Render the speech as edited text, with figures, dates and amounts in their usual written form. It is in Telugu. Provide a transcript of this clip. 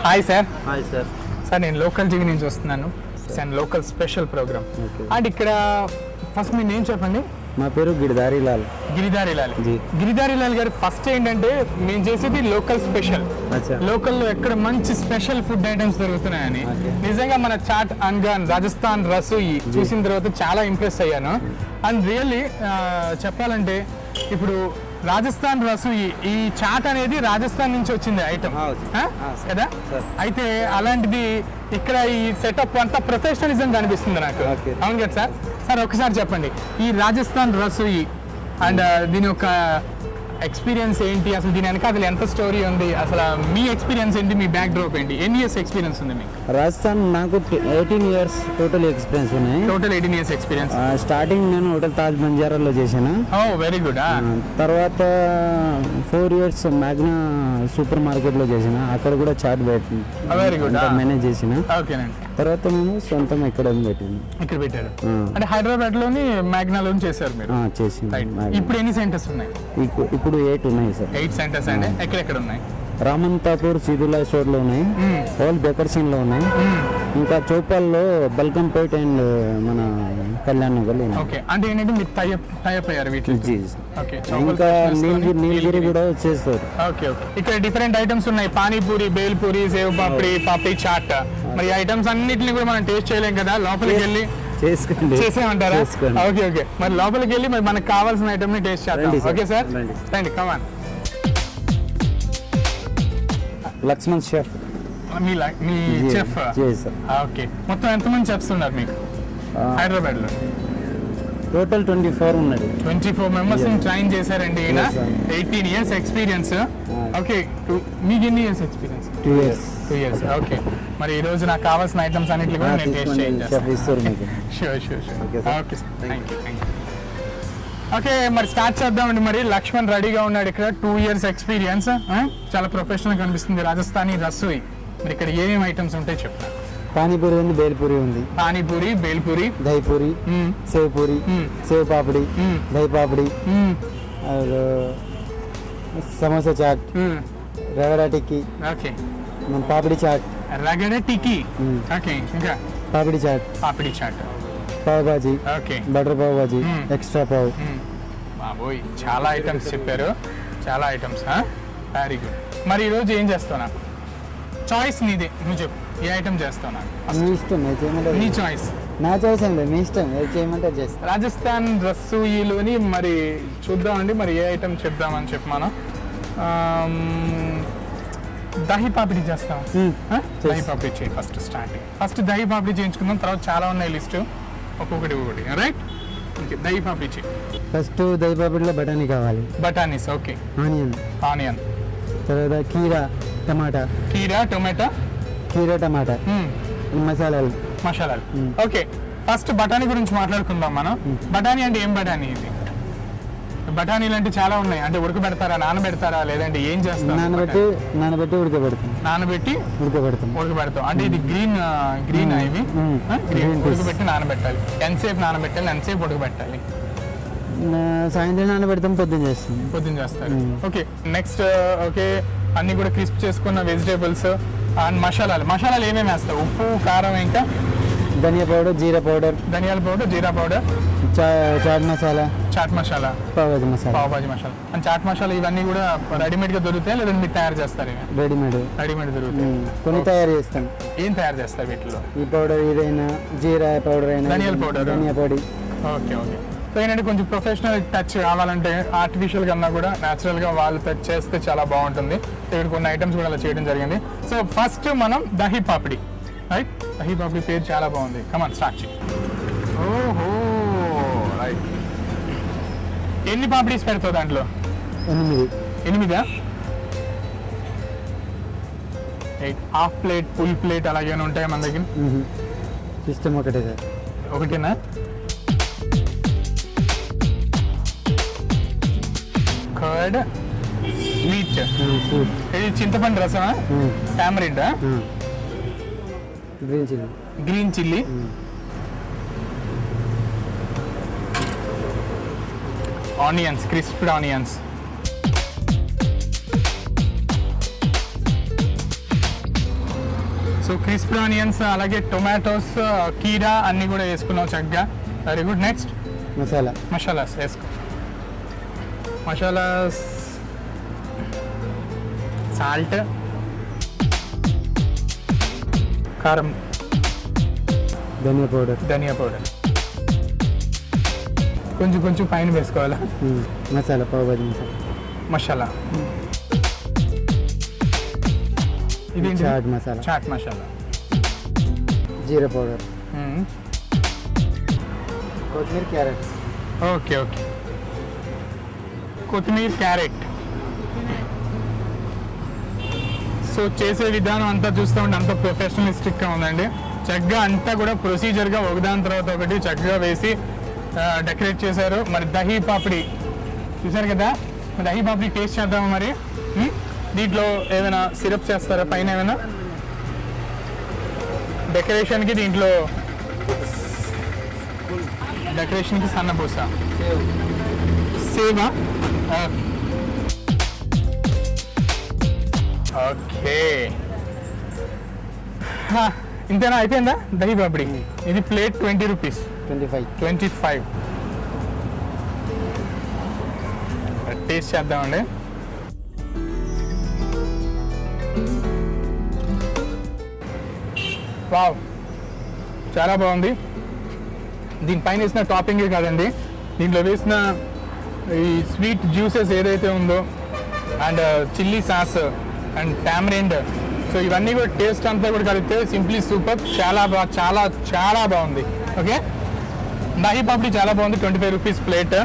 Hi sir. Hi sir. Sir నేను లోకల్ టీవీ నుంచి వస్తున్నాను. Sir local special programme. And ఇక్కడ ఫస్ట్ మీ నేమ్ చెప్పండి. మా పేరు గిరిధారి లాల్. గిరిధారి లాల్. గిరిధారి లాల్ గారు ఫస్ట్ ఏంటంటే మేము చేసేది లోకల్ స్పెషల్. లోకల్లో ఎక్కడ మంచి స్పెషల్ ఫుడ్ ఐటమ్స్ దొరుకుతున్నాయని నిజంగా మన చాట్ అన్గాన్ రాజస్థాన్ రసోయి చూసిన తర్వాత చాలా ఇంప్రెస్ అయ్యాను. అండ్ రియల్లీ చెప్పాలంటే ఇప్పుడు రాజస్థాన్ రసోయి ఈ చాట్ అనేది రాజస్థాన్ నుంచి వచ్చింది ఐటమ్ కదా. అయితే అలాంటిది ఇక్కడ ఈ సెటప్ అంతా ప్రొఫెషనలిజం కనిపిస్తుంది నాకు. అవును కదా సార్. సార్ ఒకసారి చెప్పండి ఈ రాజస్థాన్ రసోయి అండ్ దీని యొక్క ఎక్స్పీరియన్స్ ఏంటి, అసలు దీని వెనక అసలు ఎంత స్టోరీ ఉంది, అసలు మీ ఎక్స్పీరియన్స్ ఏంటి, మీ బ్యాక్ డ్రాప్ ఏంటి, ఎన్ని ఇయర్స్ ఎక్స్పీరియన్స్ ఉంది మీకు? రాజస్థాన్ నాకు 18 years టోటల్ ఎక్స్పీరియన్స్ ఉన్నాయి. Total 18 years experience. స్టార్టింగ్ నేను హోటల్ తాజ్ బంజారాలో చేశాను. Very good. తర్వాత 4 years మ్యాగ్నా సూపర్ మార్కెట్లో చేసిన, అక్కడ కూడా చాట్ పెట్టి వెరీ గుడ్ మేనేజ్ చేసిన. ఓకేనండి. తర్వాత మేము సొంతం ఇక్కడ పెట్టారు. అంటే హైదరాబాద్ లోని మ్యాగ్నాలో చేశారు మీరు? చేసి. ఇప్పుడు ఎన్ని సెంటర్స్ ఉన్నాయి? ఇప్పుడు 8 ఉన్నాయి సార్. 8 సెంటర్స్ అండి. ఎక్కడెక్కడ ఉన్నాయి? రామంతాపూర్ సిదులా స్టోర్ లో ఉన్నాయి, హోల్ బెకర్సీన్ లో ఉన్నాయి, ఇంకా చౌపాల్లో బల్కంపేట్ అండ్ మన కళ్యాణ్ నగర్. ఓకే. అంటే ఏంటంటే మీరు టైప్ అయ్యారు వీటికి. ఇంకా నీలగిరి కూడా చేస్తారు. Okay okay. ఇక్కడ డిఫరెంట్ ఐటమ్స్ ఉన్నాయి, పానీపూరి, బేల్పూరి, సేవ్ పాపడి, పాపడి చాట్. మరి ఐటమ్స్ అన్నిటిని కూడా మనం టేస్ట్ చేయలేం కదా, లోపలికి వెళ్ళి చేసేయమంటారా? Okay okay. మరి లోపలికి వెళ్ళి మరి మనకు కావాల్సిన ఐటమ్ ని టేస్ట్ చేద్దాం. ఓకే సార్ రండి, కమాన్. లక్ష్మణ్ షెఫ్. మీ చెఫ్. ఓకే. మొత్తం ఎంతమంది చెఫ్స్ ఉన్నారు మీకు హైదరాబాద్ లో? టోటల్ 24 ఉన్నది. 24 మెంబర్స్ ట్రైన్ చేశారండి. 18 years ఎక్స్పీరియన్స్. ఓకే. మీకు ఎన్ని ఇయర్స్ ఎక్స్పీరియన్స్? 2 years. ఓకే. మరి ఈ రోజు నాకు కావాల్సిన ఐటమ్స్ అన్నిటిని కూడా నేను టేస్ట్ చేయించాను. Sure sure sure. Okay thank you. Okay మరి స్టార్ట్ చేద్దామండి. మరి లక్ష్మణ్ రెడీగా ఉన్నాడు. ఇక్కడ 2 years ఎక్స్పీరియన్స్, చాలా ప్రొఫెషనల్ కనిపిస్తుంది. రాజస్థానీ రసోయి. మరి ఇక్కడ ఏమేమి ఐటమ్స్ ఉంటాయి చెప్తాను. పానీపూరి ఉంది, బేల్పూరి ఉంది. పానీపూరి, బేల్పూరి, దహిపూరి, సేవ్ పూరి, సేవ్ పాపడి, దही పాపడి, సమోసా చాట్, రగడ టిక్కీ. ఓకే. పాపడి చాట్, రగడ టిక్కీ. ఓకే. ఇంకా papdi chaat, papdi chaat, pav bhaji, okay, butter pav bhaji, extra pav. బాబోయ్ చాలా ఐటమ్స్ చెప్పారు, చాలా ఐటమ్స్. Very good. మరి ఈరోజు ఏం చేస్తావు? చాయిస్ నీదే, నువ్వు చెప్పు ఏ ఐటమ్ చేస్తావు? నీ ఇష్టం, నీ చాయిస్. నా చాయిస్ అండి, మీ ఇష్టం, ఏది చేయమంటే చేస్తా. రాజస్థాన్ రసోయిలోని మరి చూద్దామండి మరి ఏ ఐటమ్ చెప్దామని చెప్పి మనం దహీ పాపిడి చేస్తాం. దహీ పాపిడి చేయి ఫస్ట్. ఫస్ట్ దహీ పాపిడి చేయించుకుందాం, తర్వాత చాలా ఉన్నాయి లిస్టు, ఒక్కొక్కటి రైట్. ఓకే. దహీ పాపిడి చేయి. ఫస్ట్ దహీ పాపిడిలో బఠానీ కావాలి. బఠానీస్. ఓకే. ఆనియన్. తర్వాత కీరా టమాటా. కీరా టమాటా. మసాలాలు. ఓకే. ఫస్ట్ బఠానీ గురించి మాట్లాడుకుందాం మనం. బఠానీ అంటే ఏం బఠానీ ఇది? బఠానీలు అంటే చాలా ఉన్నాయి. అంటే ఉడకబెడతారా, నానబెడతారా, లేదంటే ఏం చేస్తారు? నానబెట్టి ఉడకబెడతాం. అంటే ఇది గ్రీన్ ఇవి ఉడకబెట్టి నానబెట్టాలి. ఎంతసేపు నానబెట్టాలి, ఎంతసేపు ఉడకబెట్టాలి? సాయంత్రం నానబెడతాం, పొద్దున్న చేస్తారు. ఓకే. నెక్స్ట్ ఓకే, అన్ని కూడా క్రిస్ప్ చేసుకున్న వెజిటేబుల్స్ అండ్ మసాలాలు ఏమేమి వేస్తావు? ఉప్పు, కారం, ఇంకా ధనియా పౌడర్, జీరా పౌడర్. ధనియాల పౌడర్, జీరా పౌడర్, చాట్ మసాలా, పావ్ భాజీ మసాలా. అండ్ చాట్ మసాలా ఇవన్నీ కూడా రెడీమేడ్ గా దొరుకుతాయి లేదంటే మీరు తయారు చేస్తారు? రెడీమేడ్ దొరుకుతాయి. కొన్ని తయారు చేస్తాం. ఏం తయారు చేస్తారు వీటిలో? ఈ పౌడర్ ఏదైనా, జీరా పౌడర్ అయినా, ధనియా పొడి. ఓకే. సో ఏంటంటే కొంచెం ప్రొఫెషనల్ టచ్ కావాలంటే ఆర్టిఫిషియల్ కన్నా కూడా న్యాచురల్ గా వాళ్ళు టచ్ చేస్తే చాలా బాగుంటుంది. ఇక్కడ కొన్ని ఐటమ్స్ కూడా అలా చేయడం జరిగింది. సో ఫస్ట్ మనం దహీ పాపిడి, రైట్? దహీ పాపిడి పేరు చాలా బాగుంది. కమాన్ స్టార్ట్ చేయి. ఓహో రైట్. ఎన్ని పాపిడీస్ పెడతావు దాంట్లో? 8. 8. హాఫ్ ప్లేట్, ఫుల్ ప్లేట్ అలాగే ఉంటాయి మన దగ్గర? సిస్టమ్ ఒకటే సార్. ఒకటేనా? కర్డ్, స్వీట్, ఇది చింతపండు రసమా, టామరిండా, green chilli, onions, crisped onions, so crispy onions అలాగే టొమాటోస్ కీరా అన్నీ కూడా వేసుకున్నావు చక్కగా. Very good. నెక్స్ట్ మసాలాస్ వేసుకో. మసాలాస్ సాల్ట్, కారం, ధనియా పౌడర్ కొంచెం కొంచెం పైన వేసుకోవాలా. మసాలా పావుబాజీ మసాలా, ఇది చాట్ మసాలా, జీరా పౌడర్, కొత్తిమీర, క్యారెట్. ఓకే ఓకే, కొత్తిమీర, క్యారెట్. సో చేసే విధానం అంతా చూస్తూ ఉంటే అంత ప్రొఫెషనలిస్టిక్గా ఉందండి. చక్కగా అంతా కూడా ప్రొసీజర్గా ఒకదాని తర్వాత ఒకటి చక్కగా వేసి డెకరేట్ చేశారు. మరి దహీ పాపిడి చూసారు కదా, దహీ పాపిడి టేస్ట్ చేద్దామా మరి? దీంట్లో ఏమైనా సిరప్స్ వేస్తారా పైన ఏమైనా డెకరేషన్కి? దీంట్లో డెకరేషన్కి సన్నపూస, సేవా. ఓకే, ఇంతేనా? అయిపోయిందా దహీ పాపిడి? ఇది ప్లేట్ 20 రూపీస్. 25. టేస్ట్ చేద్దామండి. వావ్, చాలా బాగుంది. దీనిపైన వేసిన టాపింగే కాదండి, దీంట్లో వేసిన ఈ స్వీట్ జ్యూసెస్ ఏదైతే ఉందో and chilli sauce and tamarind, so ఇవన్నీ కూడా టేస్ట్ అంతా కూడా కలిపితే సింప్లీ సూపర్. చాలా చాలా చాలా బాగుంది. ఓకే, దహీ పాపిడి చాలా బాగుంది. 25 రూపీస్ ప్లేట్.